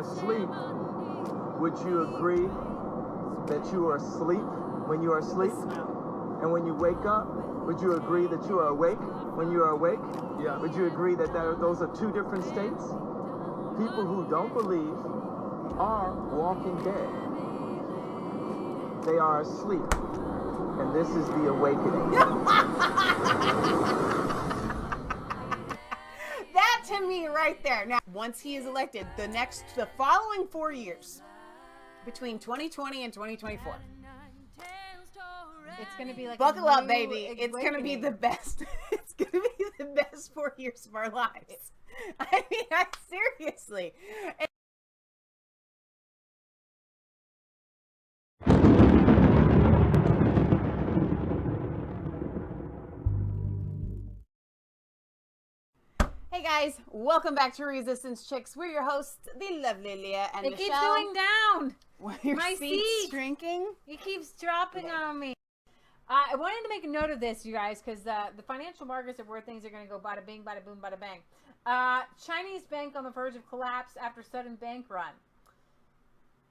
asleep, would you agree that you are asleep when you are asleep? And when you wake up, would you agree that you are awake when you are awake? Yeah. Would you agree that those are two different states? People who don't believe are walking dead. They are asleep. And this is the awakening. That to me right there. Now, once he is elected, the following 4 years, between 2020 and 2024. It's going to be like Buckle up, baby. awakening. It's going to be the best. It's going to be the best 4 years of our lives. I mean, seriously. Hey guys, welcome back to Resistance Chicks. We're your hosts, the lovely Leah and Michelle. It keeps going down. Your My seat's seat. shrinking. It keeps dropping on me. I wanted to make a note of this, you guys, because the financial markets are where things are going to go bada bing, bada boom, bada bang. Chinese bank on the verge of collapse after sudden bank run.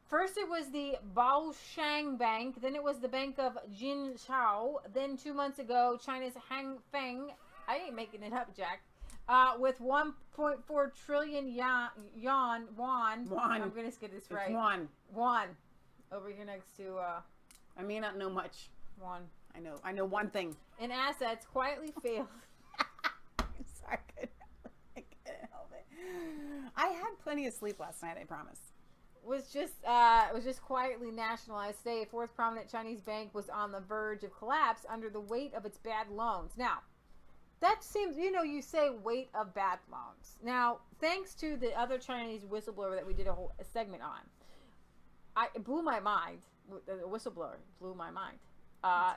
First it was the Baoshang Bank, then it was the Bank of Jinshao, then 2 months ago, China's Hangfeng, I ain't making it up, Jack, with 1.4 trillion won. I'm going to get this right. Won. Over here next to, I may not know much. won. I know one thing. In assets, quietly failed. I'm sorry, I couldn't help it. I had plenty of sleep last night, I promise. Was just quietly nationalized. Today, a fourth prominent Chinese bank was on the verge of collapse under the weight of its bad loans. Now, that seems, you say weight of bad loans. Now, thanks to the other Chinese whistleblower that we did a whole segment on, it blew my mind. The whistleblower blew my mind.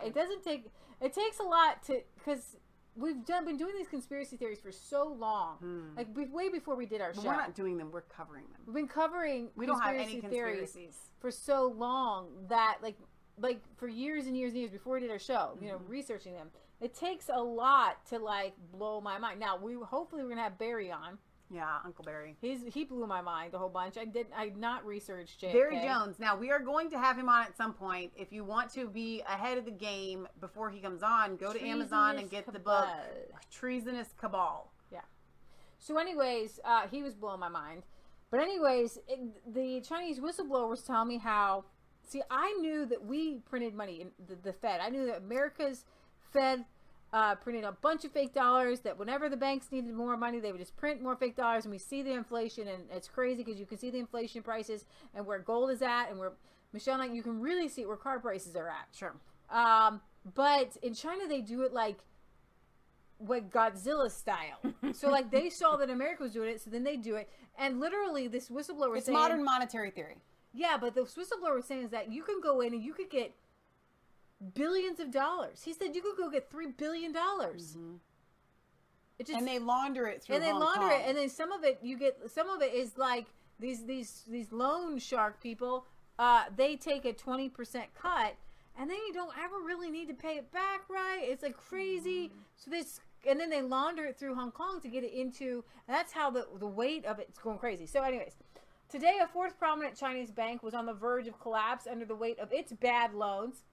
It takes a lot because we've been doing these conspiracy theories for so long, like way before we did our show. We're not doing them; we're covering them. We've been covering We don't have any conspiracies for so long that like for years and years and years before we did our show, researching them. It takes a lot to blow my mind. Now hopefully we're gonna have Barry on. Yeah, Uncle Barry. He blew my mind a whole bunch. I not researched JFK. Barry Jones. Now we are going to have him on at some point. If you want to be ahead of the game before he comes on, go to Amazon and get the book Treasonous Cabal. Yeah. So anyways, he was blowing my mind. But anyways, the Chinese whistleblower was telling me how. See, I knew that we printed money in the Fed. I knew that America's Fed printed a bunch of fake dollars, that whenever the banks needed more money, they would just print more fake dollars, and we see the inflation, and it's crazy because you can see the inflation prices and where gold is at, and where, Michelle, you can really see where car prices are at. Sure. But in China, they do it like Godzilla style. So they saw that America was doing it, so then they do it, and literally this whistleblower was saying... It's modern monetary theory. Yeah, but the whistleblower was saying is that you can go in and you could get billions of dollars. He said you could go get $3 billion. Mm-hmm. And they launder it through Hong Kong. And then some of it is like these loan shark people. They take a 20% cut, and then you don't ever really need to pay it back, right? It's crazy. Mm-hmm. And then they launder it through Hong Kong to get it into, and that's how the weight of it's going crazy. So anyways, today a fourth prominent Chinese bank was on the verge of collapse under the weight of its bad loans.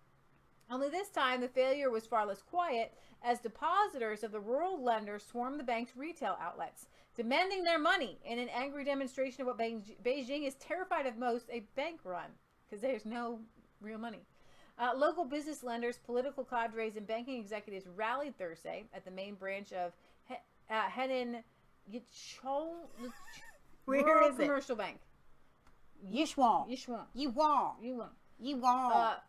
Only this time, the failure was far less quiet, as depositors of the rural lender swarmed the bank's retail outlets, demanding their money in an angry demonstration of what Beijing is terrified of most, a bank run, because there's no real money. Local business lenders, political cadres, and banking executives rallied Thursday at the main branch of Henan Yichol Rural Commercial Bank. Yishuang.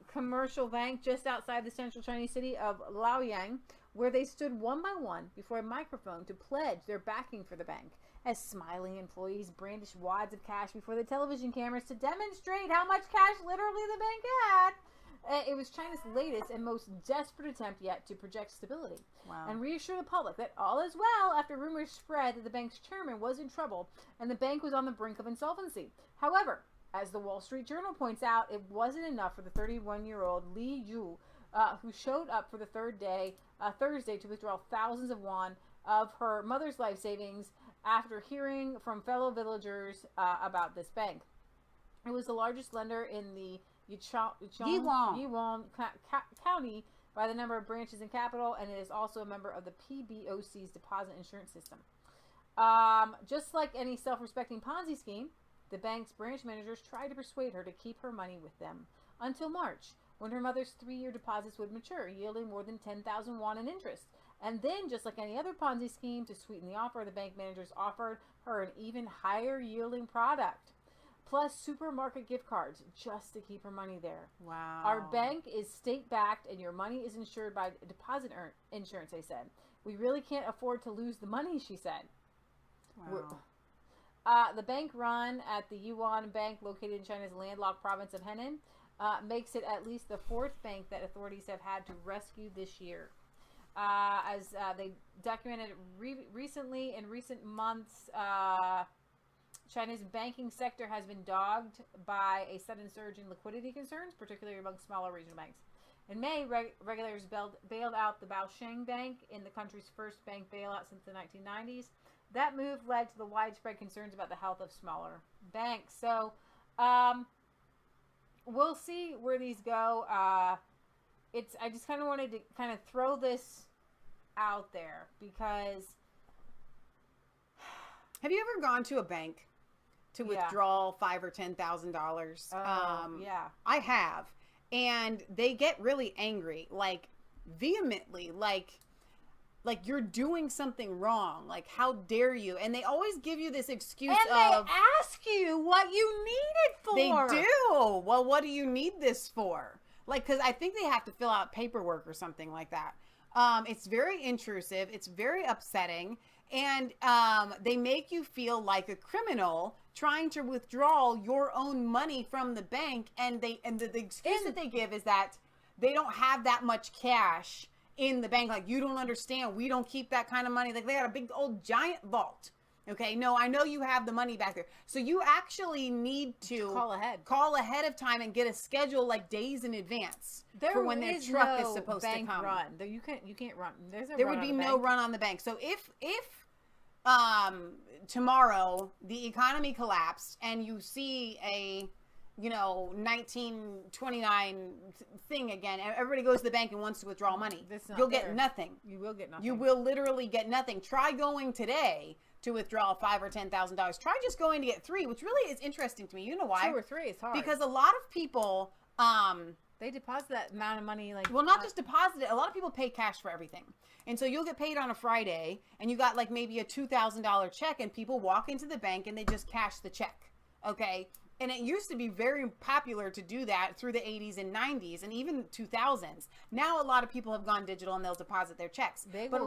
Commercial bank just outside the central Chinese city of Laoyang, where they stood one by one before a microphone to pledge their backing for the bank, as smiling employees brandished wads of cash before the television cameras to demonstrate how much cash literally the bank had. It was China's latest and most desperate attempt yet to project stability and reassure the public that all is well, after rumors spread that the bank's chairman was in trouble and the bank was on the brink of insolvency. However, as the Wall Street Journal points out, it wasn't enough for the 31-year-old Li Yu, who showed up for the Thursday, to withdraw thousands of won of her mother's life savings after hearing from fellow villagers about this bank. It was the largest lender in the Yiwon County by the number of branches and capital, and it is also a member of the PBOC's deposit insurance system. Just like any self-respecting Ponzi scheme, the bank's branch managers tried to persuade her to keep her money with them until March, when her mother's 3-year deposits would mature, yielding more than 10,000 won in interest. And then, just like any other Ponzi scheme, to sweeten the offer, the bank managers offered her an even higher yielding product, plus supermarket gift cards, just to keep her money there. Wow. Our bank is state-backed, and your money is insured by deposit insurance, they said. We really can't afford to lose the money, she said. Wow. The bank run at the Yuan Bank, located in China's landlocked province of Henan, makes it at least the 4th bank that authorities have had to rescue this year. As they documented recently, in recent months, China's banking sector has been dogged by a sudden surge in liquidity concerns, particularly among smaller regional banks. In May, regulators bailed out the Baosheng Bank in the country's first bank bailout since the 1990s. That move led to the widespread concerns about the health of smaller banks. So, we'll see where these go. I just kind of wanted to kind of throw this out there because. Have you ever gone to a bank to withdraw $5,000 or $10,000? Yeah, I have, and they get really angry, like vehemently, like you're doing something wrong. Like, how dare you? And they always give you this excuse and they ask you what you need it for. They do. Well, what do you need this for? Like, because I think they have to fill out paperwork or something like that. It's very intrusive. It's very upsetting. And they make you feel like a criminal trying to withdraw your own money from the bank. And the excuse that they give is that they don't have that much cash in the bank. Like, you don't understand. We don't keep that kind of money. Like, they got a big old giant vault. Okay, no, I know you have the money back there. So you actually need to call ahead of time and get a schedule like days in advance for when their truck is supposed to come. Run. You can't run. There would be no run on the bank. So if tomorrow the economy collapsed and you see a 1929 thing again, and everybody goes to the bank and wants to withdraw money, you'll get nothing. You will get nothing. You will literally get nothing. Try going today to withdraw $5,000 or $10,000. Try just going to get 3, which really is interesting to me. You know why? 2 or 3 is hard. Because a lot of people, they deposit that amount of money. Like, well, not just deposit it. A lot of people pay cash for everything. And so you'll get paid on a Friday and you got like maybe a $2,000 check, and people walk into the bank and they just cash the check. Okay. And it used to be very popular to do that through the 80s and 90s and even 2000s. Now a lot of people have gone digital and they'll deposit their checks. They will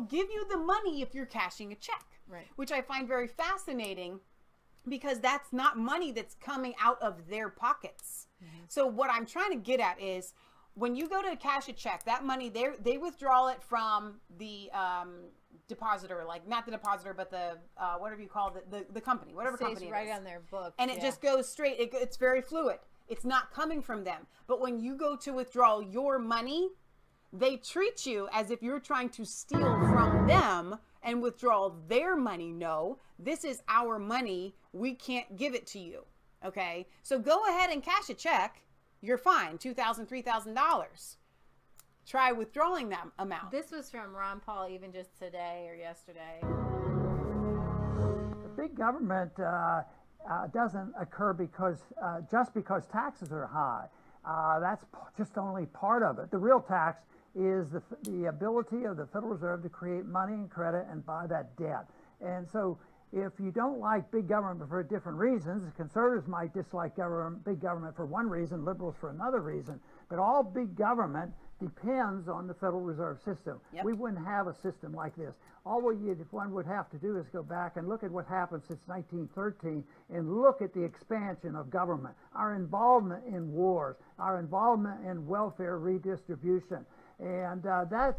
give you the money if you're cashing a check, right? Which I find very fascinating, because that's not money that's coming out of their pockets. Mm-hmm. So what I'm trying to get at is, when you go to cash a check, that money, they withdraw it from the depositor, like not the depositor, but the whatever you call the company, whatever company it right is. On their book, and it just goes straight. It's very fluid. It's not coming from them. But when you go to withdraw your money, they treat you as if you're trying to steal from them and withdraw their money. No, this is our money. We can't give it to you. Okay, so go ahead and cash a check. You're fine. $2,000, $3,000. Try withdrawing that amount. This was from Ron Paul, even just today or yesterday. The big government doesn't occur just because taxes are high. That's just only part of it. The real tax is the ability of the Federal Reserve to create money and credit and buy that debt. And so, if you don't like big government for different reasons, conservatives might dislike big government for one reason, liberals for another reason, but all big government depends on the Federal Reserve System. Yep. We wouldn't have a system like this. All one would have to do is go back and look at what happened since 1913 and look at the expansion of government, our involvement in wars, our involvement in welfare redistribution, and that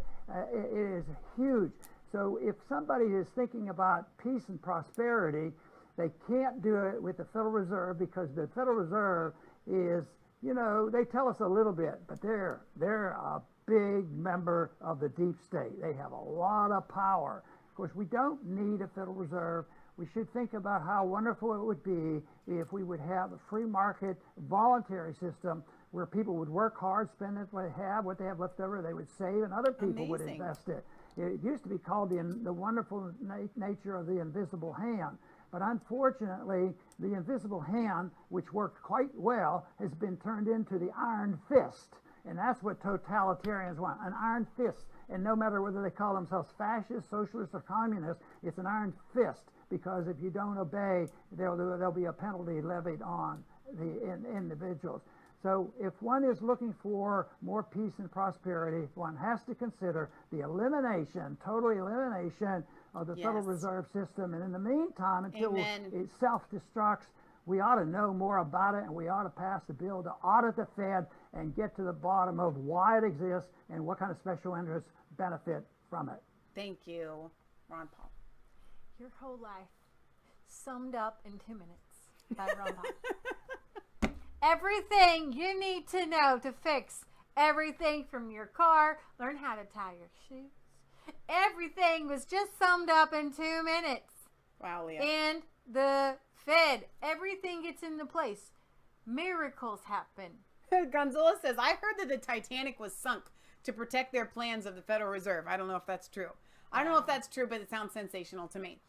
is huge. So if somebody is thinking about peace and prosperity, they can't do it with the Federal Reserve, because the Federal Reserve is, they tell us a little bit, but they're a big member of the deep state. They have a lot of power. Of course, we don't need a Federal Reserve. We should think about how wonderful it would be if we would have a free market, voluntary system where people would work hard, spend what they have left over, they would save, and other people would Amazing. invest it. It used to be called the wonderful nature of the invisible hand. But unfortunately, the invisible hand, which worked quite well, has been turned into the iron fist. And that's what totalitarians want, an iron fist. And no matter whether they call themselves fascists, socialists, or communists, it's an iron fist, because if you don't obey, there'll be a penalty levied on the individuals. So if one is looking for more peace and prosperity, one has to consider the elimination, total elimination of the Federal Reserve System. And in the meantime, until it self-destructs, we ought to know more about it, and we ought to pass a bill to audit the Fed and get to the bottom of why it exists and what kind of special interests benefit from it. Thank you, Ron Paul. Your whole life summed up in 2 minutes by Ron Paul. Everything you need to know to fix everything from your car, learn how to tie your shoes. Everything was just summed up in 2 minutes. Wow, Leah. And the Fed, everything gets into place. Miracles happen. Gonzalo says, I heard that the Titanic was sunk to protect their plans of the Federal Reserve. I don't know if that's true. I don't know if that's true, but it sounds sensational to me.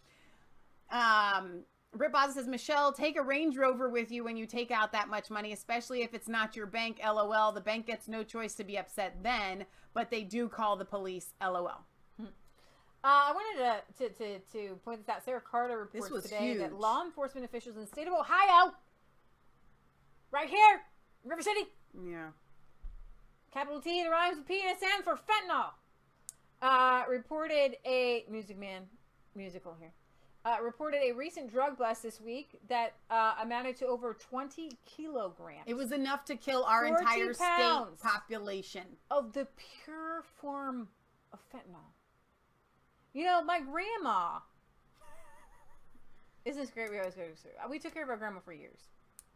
Britt Baza says, Michelle, take a Range Rover with you when you take out that much money, especially if it's not your bank, LOL. The bank gets no choice to be upset then, but they do call the police, LOL. I wanted to point this out. Sarah Carter reports today huge. that law enforcement officials in the state of Ohio, right here, River City, Yeah. capital T that rhymes with P and a stands for fentanyl, reported a musical here. Reported a recent drug bust this week that amounted to over 20 kilograms. It was enough to kill our 40 entire pounds state population. of the pure form of fentanyl. You know, my grandma. Isn't this great? We took care of our grandma for years,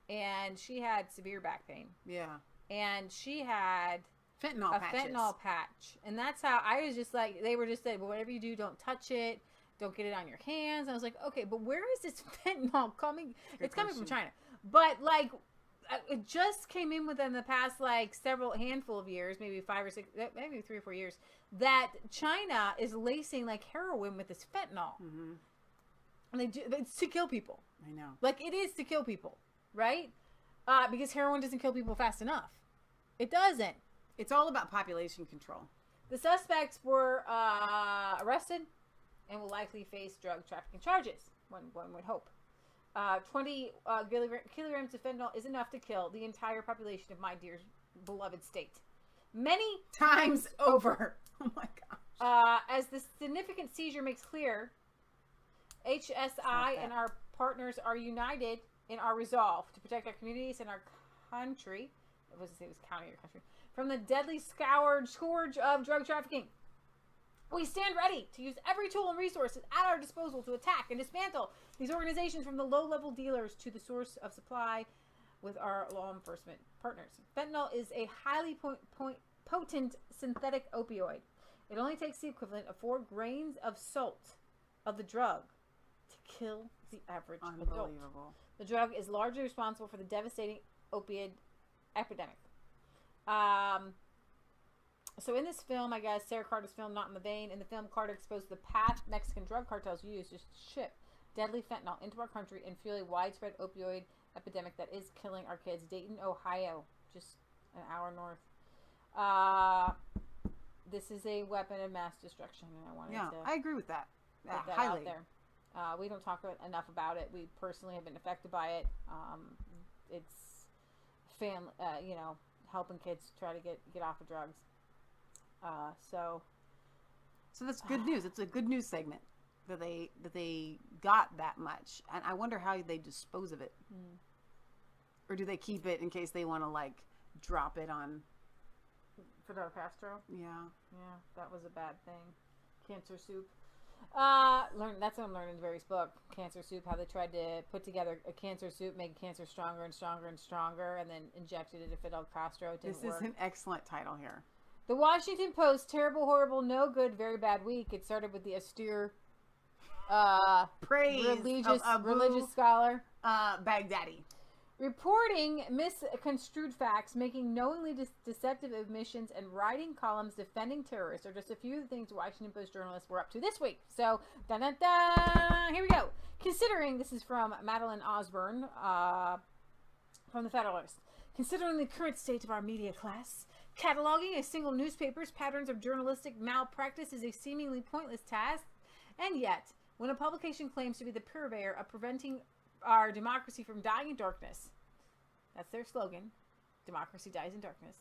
and she had severe back pain. Yeah. And she had Fentanyl patches. fentanyl patch, and that's how I was just like, they were just saying, well, whatever you do, don't touch it, don't get it on your hands. And I was like, okay, but where is this fentanyl coming? It's coming from China, but like, it just came in within the past like several handful of years, maybe 5 or 6, maybe 3 or 4 years, that China is lacing like heroin with this fentanyl, and it's to kill people. I know, like it is to kill people, right? Because heroin doesn't kill people fast enough. It doesn't. It's all about population control. The suspects were arrested and will likely face drug trafficking charges. One would hope. 20 kilograms of fentanyl is enough to kill the entire population of my dear beloved state. Many Times over. Oh my gosh. As the significant seizure makes clear, HSI and our partners are united in our resolve to protect our communities and our country. It was county or country from the deadly scourge of drug trafficking. We stand ready to use every tool and resources at our disposal to attack and dismantle these organizations, from the low-level dealers to the source of supply with our law enforcement partners. Fentanyl is a highly potent synthetic opioid. It only takes the equivalent of 4 grains of salt of the drug to kill the average adult. The drug is largely responsible for the devastating opioid epidemic. So in this film, I guess, Sarah Carter's film, Not in the Vein, in the film, Carter exposed the path Mexican drug cartels use to ship deadly fentanyl into our country and fuel a widespread opioid epidemic that is killing our kids. Dayton, Ohio, just an hour north. This is a weapon of mass destruction, and I wanted to I agree with that. put that Highly. out there. We don't talk enough about it. We personally have been affected by it. It's family, helping kids try to get off of drugs. So that's good news. It's a good news segment that they got that much, and I wonder how they dispose of it, or do they keep it in case they want to like drop it on Fidel Castro? Yeah, that was a bad thing. Cancer soup. That's what I'm learning in Barry's book, Cancer Soup. How they tried to put together a cancer soup, make cancer stronger and stronger and stronger, and then injected it to Fidel Castro. It didn't work. This is an excellent title here. The Washington Post, terrible, horrible, no good, very bad week. It started with the austere Praise religious of Abu, religious scholar. Baghdadi. Reporting misconstrued facts, making knowingly deceptive admissions, and writing columns defending terrorists are just a few of the things Washington Post journalists were up to this week. So, dun, dun, dun, here we go. Considering, this is from Madeline Osborne from the Federalist. Considering the current state of our media class, cataloging a single newspaper's patterns of journalistic malpractice is a seemingly pointless task. And yet, when a publication claims to be the purveyor of preventing our democracy from dying in darkness, that's their slogan, democracy dies in darkness,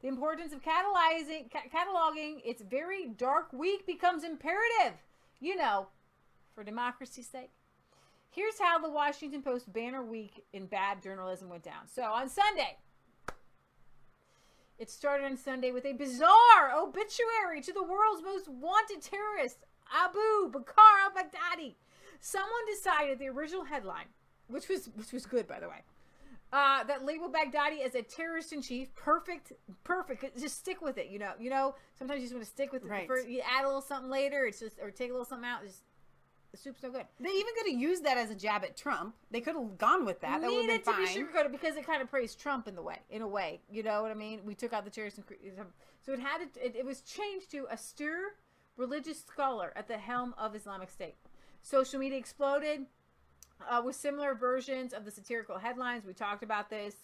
the importance of cataloging its very dark week becomes imperative, for democracy's sake. Here's how the Washington Post banner week in bad journalism went down. So on Sunday, it started on Sunday with a bizarre obituary to the world's most wanted terrorist, Abu Bakr al-Baghdadi. Someone decided the original headline, which was good, by the way, that labeled Baghdadi as a terrorist in chief. Perfect. Just stick with it. Sometimes you just want to stick with it. Right. You add a little something later. Or take a little something out. The soup's no good. They even could have used that as a jab at Trump. They could have gone with that. That would have been fine. Needed to be sugarcoated because it kind of praised Trump in a way. You know what I mean? We took out the terrorists. So it was changed to austere religious scholar at the helm of Islamic State. Social media exploded with similar versions of the satirical headlines. We talked about this.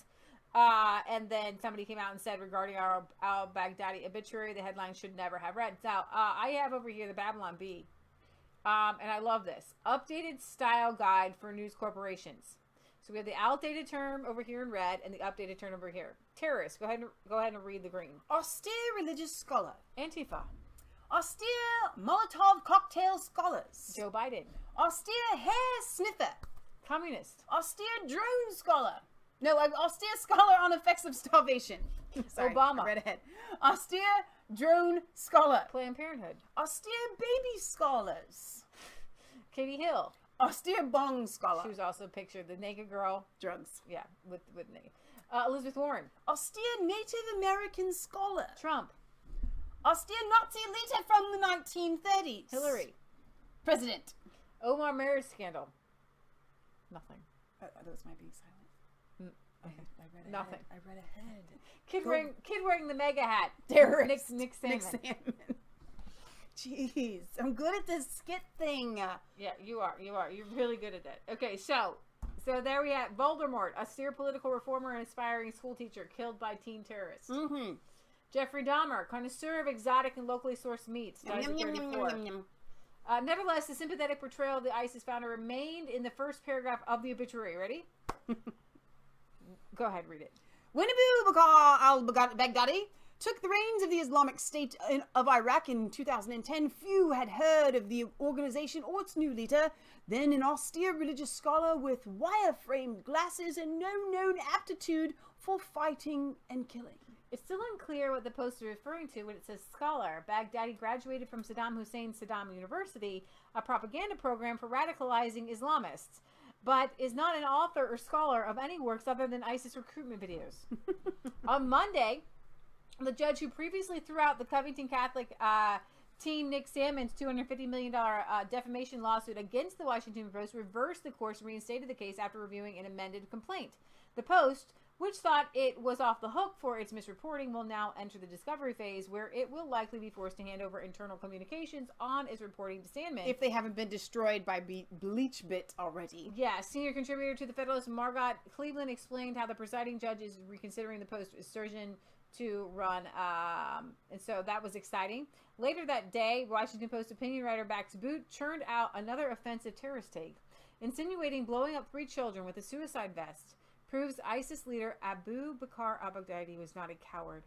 And then somebody came out and said regarding our al-Baghdadi obituary, the headline should never have read. Now, I have over here the Babylon Bee. And I love this. Updated style guide for news corporations. So we have the outdated term over here in red and the updated term over here. Terrorists. Go ahead and read the green. Austere religious scholar. Antifa. Austere Molotov cocktail scholars. Joe Biden. Austere hair sniffer. Communist. Austere drone scholar. No, austere scholar on effects of starvation. Sorry, Obama. I read ahead. Austere drone scholar. Planned Parenthood. Austere baby scholars. Katie Hill. Austere bong scholar. She was also pictured the naked girl. Drugs. Yeah, with naked. Elizabeth Warren. Austere Native American scholar. Trump. Austere Nazi leader from the 1930s. Hillary. President. Omar marriage scandal. Nothing. Those might be silent. Okay, I read ahead. Nothing. I read ahead. Kid wearing the mega hat. Terrorist. Nick Salmon. Jeez, I'm good at this skit thing. Yeah, you are. You're really good at that. Okay, so there we have Voldemort, austere political reformer and aspiring school teacher, killed by teen terrorists. Mm-hmm. Jeffrey Dahmer, connoisseur of exotic and locally sourced meats, dies at 34. Nevertheless, the sympathetic portrayal of the ISIS founder remained in the first paragraph of the obituary. Ready? Go ahead, read it. When Abu Bakr al-Baghdadi took the reins of the Islamic State of Iraq in 2010, few had heard of the organization or its new leader, then an austere religious scholar with wire-framed glasses and no known aptitude for fighting and killing. It's still unclear what the post is referring to when it says scholar. Baghdadi graduated from Saddam Hussein's Saddam University, a propaganda program for radicalizing Islamists, but is not an author or scholar of any works other than ISIS recruitment videos. On Monday, the judge who previously threw out the Covington Catholic teen Nick Salmon's $250 million defamation lawsuit against the Washington Post reversed the course and reinstated the case after reviewing an amended complaint. The Post, which thought it was off the hook for its misreporting, will now enter the discovery phase, where it will likely be forced to hand over internal communications on its reporting to Sandman. If they haven't been destroyed by Bitchute already. Yeah, senior contributor to the Federalist Margot Cleveland explained how the presiding judge is reconsidering the Post assertion to run, and so that was exciting. Later that day, Washington Post opinion writer Bax Boot churned out another offensive terrorist take, insinuating blowing up 3 children with a suicide vest proves ISIS leader Abu Bakr al-Baghdadi was not a coward.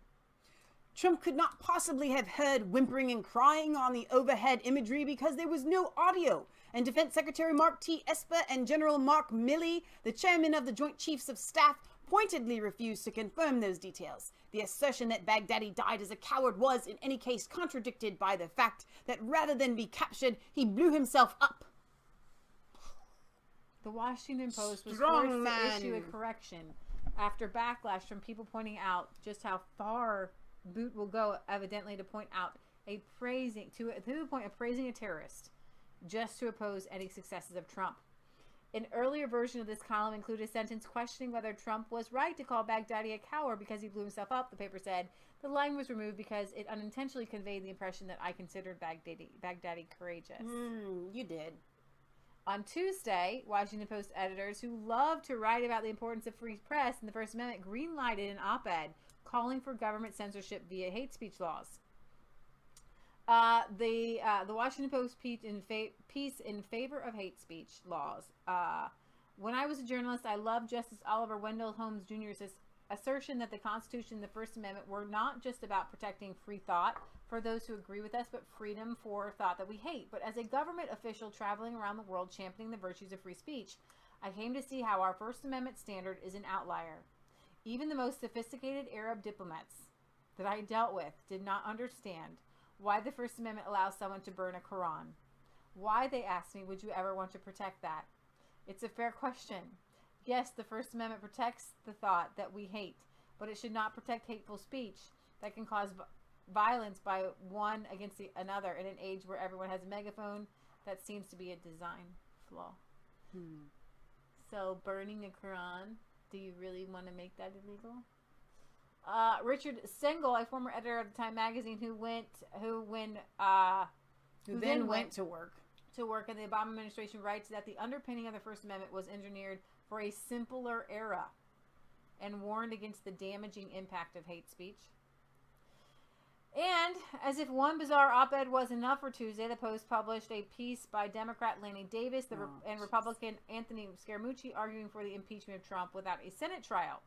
Trump could not possibly have heard whimpering and crying on the overhead imagery because there was no audio, and Defense Secretary Mark T. Esper and General Mark Milley, the chairman of the Joint Chiefs of Staff, pointedly refused to confirm those details. The assertion that Baghdadi died as a coward was, in any case, contradicted by the fact that rather than be captured, he blew himself up. The Washington Post was Strong forced man. to issue a correction after backlash from people pointing out just how far Boot will go, evidently to point out a praising a terrorist. just to oppose any successes of Trump. An earlier version of this column included a sentence questioning whether Trump was right to call Baghdadi a coward because he blew himself up. The paper said the line was removed because it unintentionally conveyed the impression that I considered Baghdadi courageous. You did. On Tuesday, Washington Post editors who love to write about the importance of free press and the First Amendment green-lighted an op-ed calling for government censorship via hate speech laws. The Washington Post piece in favor of hate speech laws. When I was a journalist, I loved Justice Oliver Wendell Holmes Jr.'s assertion that the Constitution and the First Amendment were not just about protecting free thought for those who agree with us, but freedom for thought that we hate. But as a government official traveling around the world championing the virtues of free speech, I came to see how our First Amendment standard is an outlier. Even the most sophisticated Arab diplomats that I dealt with did not understand why the First Amendment allows someone to burn a Quran. Why, they asked me, would you ever want to protect that? It's a fair question. Yes, the First Amendment protects the thought that we hate, but it should not protect hateful speech that can cause violence by one against another in an age where everyone has a megaphone. That seems to be a design flaw. So, burning a Quran, do you really want to make that illegal? Richard Stengel, a former editor of the Time magazine, who then went to work in the Obama administration, writes that the underpinning of the First Amendment was engineered for a simpler era and warned against the damaging impact of hate speech. And as if one bizarre op-ed was enough for Tuesday, the Post published a piece by Democrat Lanny Davis and Republican Anthony Scaramucci arguing for the impeachment of Trump without a Senate trial.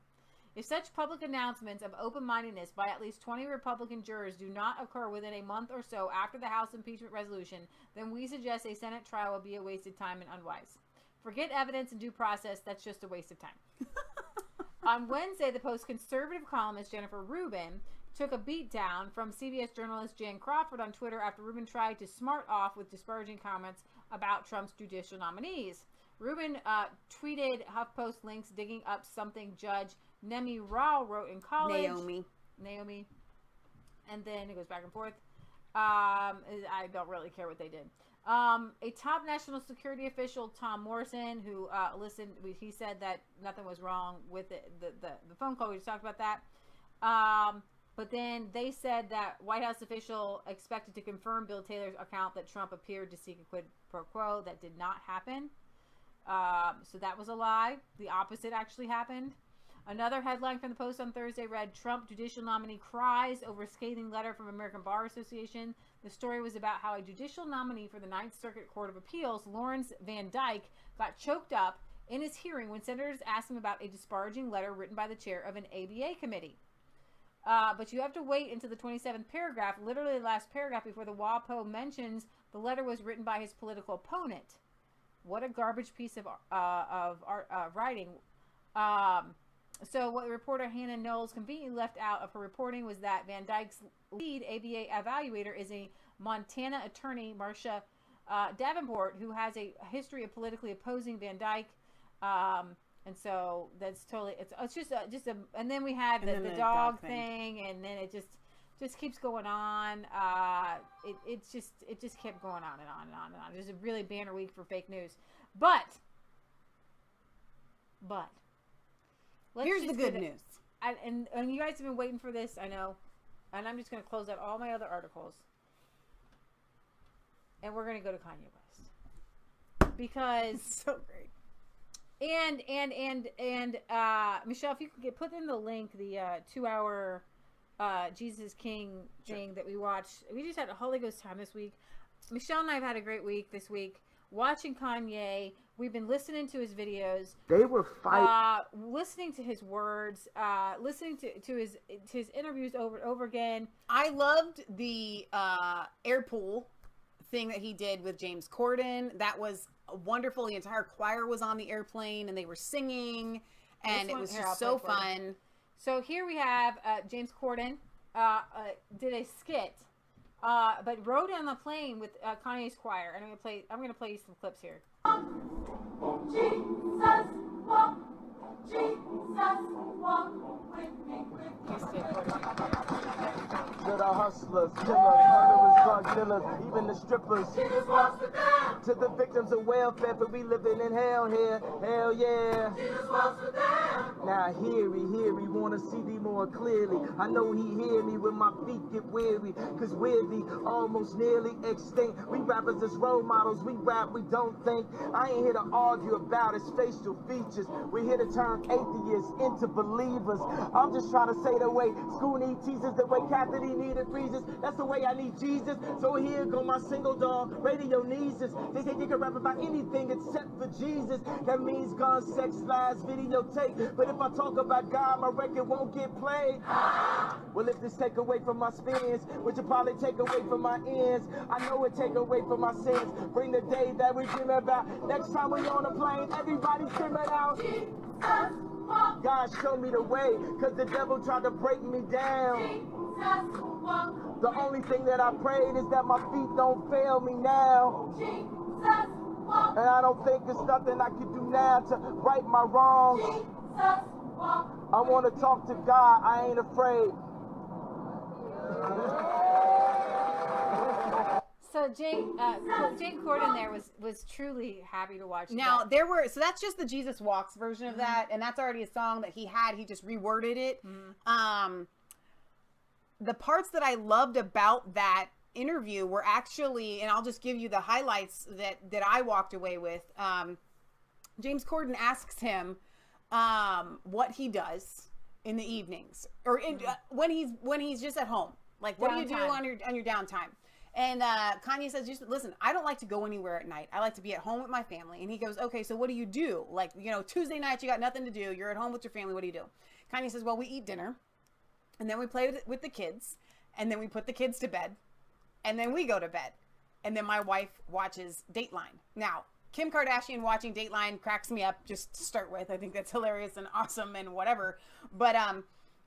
If such public announcements of open-mindedness by at least 20 Republican jurors do not occur within a month or so after the House impeachment resolution, then we suggest a Senate trial would be a waste of time and unwise. Forget evidence and due process, that's just a waste of time. On Wednesday, the Post conservative columnist Jennifer Rubin took a beat down from CBS journalist Jan Crawford on Twitter after Rubin tried to smart off with disparaging comments about Trump's judicial nominees. Rubin tweeted HuffPost links digging up something Judge Nemi Rao wrote in college. Naomi. And then it goes back and forth. I don't really care what they did. A top national security official, Tom Morrison, who listened, he said that nothing was wrong with the phone call. We just talked about that. But then they said that White House official expected to confirm Bill Taylor's account that Trump appeared to seek a quid pro quo. That did not happen. So that was a lie. The opposite actually happened. Another headline from the Post on Thursday read, Trump judicial nominee cries over scathing letter from American Bar Association. The story was about how a judicial nominee for the Ninth Circuit Court of Appeals, Lawrence Van Dyke, got choked up in his hearing when senators asked him about a disparaging letter written by the chair of an ABA committee. But you have to wait until the 27th paragraph, literally the last paragraph, before the WAPO mentions the letter was written by his political opponent. What a garbage piece of writing. So what the reporter Hannah Knowles conveniently left out of her reporting was that Van Dyke's lead ABA evaluator is a Montana attorney, Marcia Davenport, who has a history of politically opposing Van Dyke. And so that's totally, it's just a, and then we had the dog thing, and then it just keeps going on. It just kept going on and on and on and on. It was a really banner week for fake news. But here's the good news. And you guys have been waiting for this, I know. And I'm just going to close out all my other articles. And we're going to go to Kanye West. Because so great. And Michelle, if you could put in the link, the 2-hour Jesus King thing that we watched. We just had a Holy Ghost time this week. Michelle and I have had a great week this week watching Kanye. We've been listening to his videos. They were fighting. Listening to his words. Listening to his interviews over and over again. I loved the air pool thing that he did with James Corden. That was wonderful. The entire choir was on the airplane and they were singing, and it was just so fun. So here we have James Corden did a skit, but rode on the plane with Kanye's choir. And I'm gonna play you some clips here. Jesus walk with me. to the hustlers, killers, murderers, drug dealers, even the strippers. Jesus walks with them. To the victims of welfare, for we living in hell here. Hell yeah. Jesus walks with them. Now hear me, wanna see thee more clearly. I know he hear me when my feet get weary, cause we're the almost nearly extinct. We rappers as role models, we rap, we don't think. I ain't here to argue about his facial features. We're here to turn atheists into believers. I'm just trying to say the way school need teachers, the way Catholic needed freezers. That's the way I need Jesus. So here go my single dog, radio nieces. They say you can rap about anything except for Jesus. That means guns, sex, lies, videotape. But if I talk about God, my record won't get played. Well, if this take away from my spins, which will probably take away from my ends, I know it take away from my sins. Bring the day that we dream about. Next time we on a plane, everybody screaming out. God show me the way, cause the devil tried to break me down. The only thing that I prayed is that my feet don't fail me now. And I don't think there's nothing I can do now to right my wrongs. I want to talk to God, I ain't afraid. So Jane Corden there was truly happy to watch. Now that. so that's just the Jesus Walks version of that, and that's already a song that he just reworded it. The parts that I loved about that interview were actually, and I'll just give you the highlights that I walked away with. James Corden asks him what he does in the evenings, or when he's just at home. Like, what do you do on your downtime? And Kanye says, just listen, I don't like to go anywhere at night. I like to be at home with my family. And he goes, okay, so what do you do? Like, Tuesday nights, you got nothing to do. You're at home with your family. What do you do? Kanye says, well, we eat dinner, and then we play with the kids, and then we put the kids to bed, and then we go to bed. And then my wife watches Dateline. Now, Kim Kardashian watching Dateline cracks me up just to start with. I think that's hilarious and awesome and whatever. But,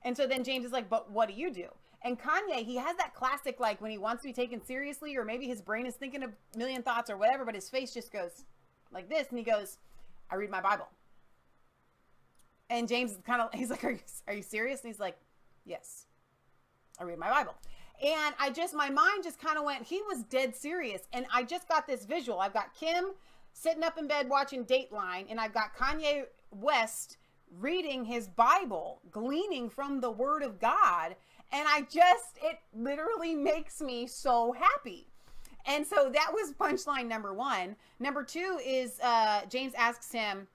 and so then James is like, but what do you do? And Kanye, he has that classic, like, when he wants to be taken seriously, or maybe his brain is thinking a million thoughts or whatever, but his face just goes like this, and he goes, I read my Bible. And James is kind of, he's like, are you serious? And he's like, yes, I read my Bible. And my mind just kind of went, he was dead serious. And I just got this visual. I've got Kim sitting up in bed watching Dateline, and I've got Kanye West reading his Bible, gleaning from the Word of God. And it literally makes me so happy. And so that was punchline number one. Number two is James asks him,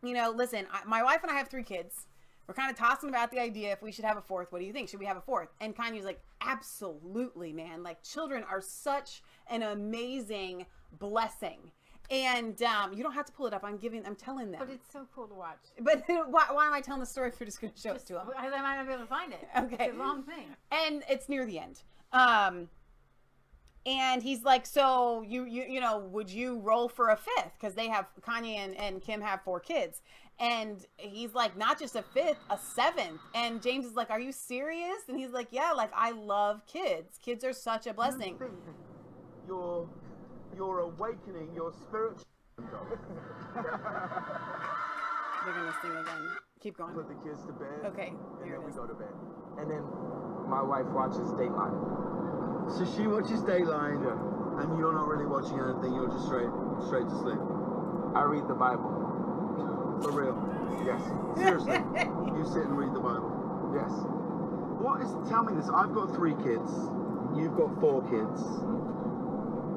listen, my wife and I have 3 kids. We're kind of tossing about the idea if we should have a 4th. What do you think? Should we have a 4th? And Kanye's like, absolutely, man. Like, children are such an amazing blessing. And you don't have to pull it up. I'm telling them. But it's so cool to watch. But why am I telling the story if you're just going to show it to them? I might not be able to find it. Okay. It's a long thing. And it's near the end. And he's like, so would you roll for a 5th? Because Kanye and Kim have 4 kids. And he's like, not just a 5th, a 7th. And James is like, are you serious? And he's like, yeah, like, I love kids. Kids are such a blessing. You're awakening your spiritual. They're gonna sing again. Keep going. Put the kids to bed. Okay. And then we go to bed. And then my wife watches Dateline. So she watches Dateline, Yeah. and you're not really watching anything. You're just straight to sleep. I read the Bible. For real. Yes. Seriously. You sit and read the Bible. Yes. Tell me this. I've got 3 kids. You've got 4 kids.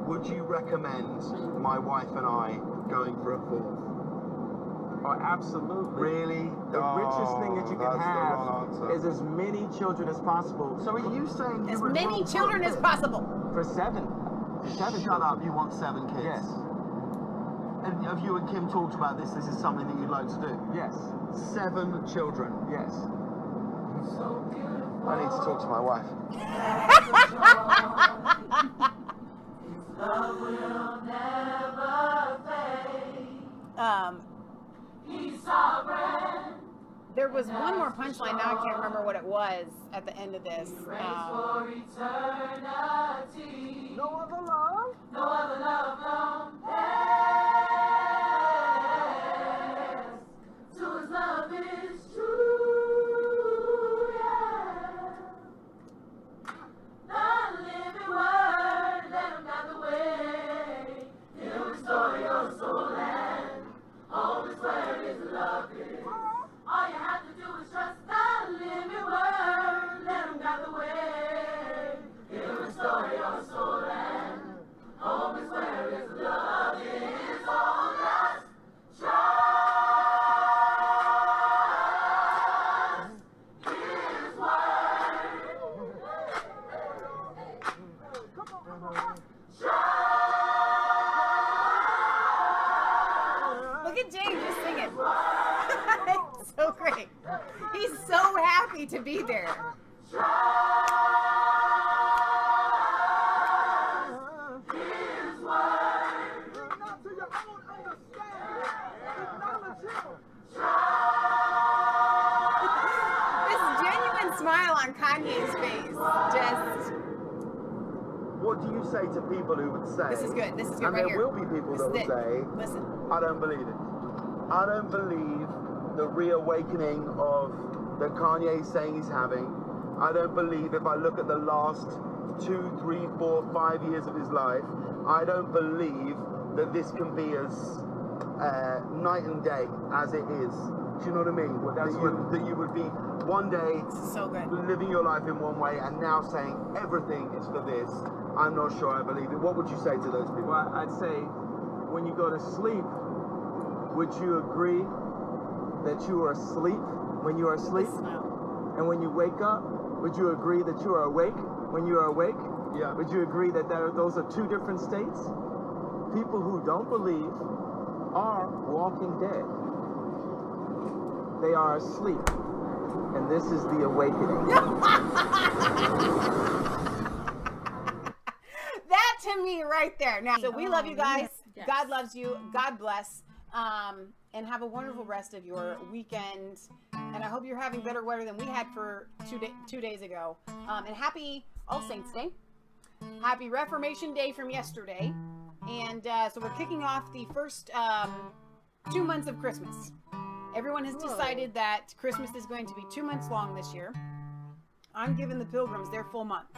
Would you recommend my wife and I going for a 4th? Oh, absolutely. Really? The richest thing that you can have is is as many children as possible. So are you saying As many children as possible. For 7. Shut up, you want 7 kids? Yes. And have you and Kim talked about this? This is something that you'd like to do? Yes. 7 children. Yes. I need to talk to my wife. Love will never fade. He's sovereign. There was one more punchline. Now I can't remember what it was at the end of this. For eternity. No other love? No other love compares to his love is true. Yeah. happy to be there. This genuine smile on Kanye's face. Just. What do you say to people who would say? This is good. This is good and right there here. will be people This that will is it. say, Listen. I don't believe it. I don't believe the reawakening of that Kanye's saying he's having. I don't believe, if I look at the last 2, 3, 4, 5 years of his life, I don't believe that this can be as night and day as it is. Do you know what I mean? That you would be one day So good. living your life in one way and now saying everything is for this. I'm not sure I believe it. What would you say to those people? Well, I'd say when you go to sleep, would you agree that you are asleep when you are asleep? And when you wake up, would you agree that you are awake when you are awake? Yeah. Would you agree that those are two different states? People who don't believe are walking dead. They are asleep. And this is the awakening. That to me right there. Now, so we love you guys. Yes. God loves you. God bless. And have a wonderful rest of your weekend. And I hope you're having better weather than we had for 2 days ago. And happy All Saints Day. Happy Reformation Day from yesterday. And so we're kicking off the first 2 months of Christmas. Everyone has decided that Christmas is going to be 2 months long this year. I'm giving the pilgrims their full month.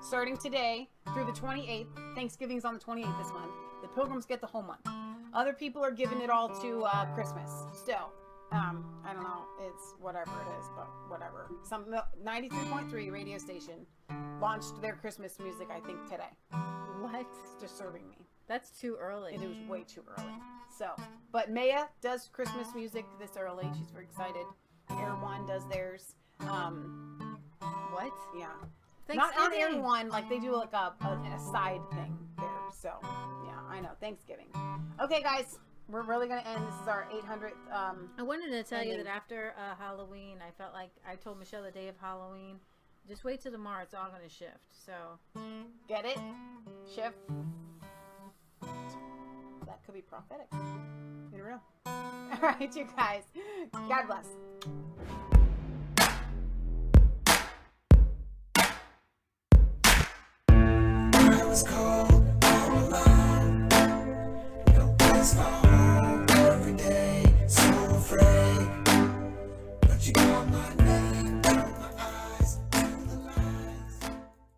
Starting today through the 28th. Thanksgiving's on the 28th this month. The pilgrims get the whole month. Other people are giving it all to Christmas. Still, I don't know. It's whatever it is, but whatever. Some 93.3 radio station launched their Christmas music, I think, today. What? It's disturbing me. That's too early. It was way too early. So, but Maia does Christmas music this early. She's very excited. Air One does theirs. What? Yeah. Not Thanksgiving. Air One, like they do like a side thing there. So, yeah, I know. Thanksgiving. Okay, guys, we're really gonna end. This is our 800th. I wanted to tell you ending. that after Halloween, I felt like I told Michelle the day of Halloween, just wait till tomorrow. It's all gonna shift. So Get it? Shift. That could be prophetic. You never know. All right, you guys. God bless. I was cold, all alone. No place for home every day. So afraid, but you called my name.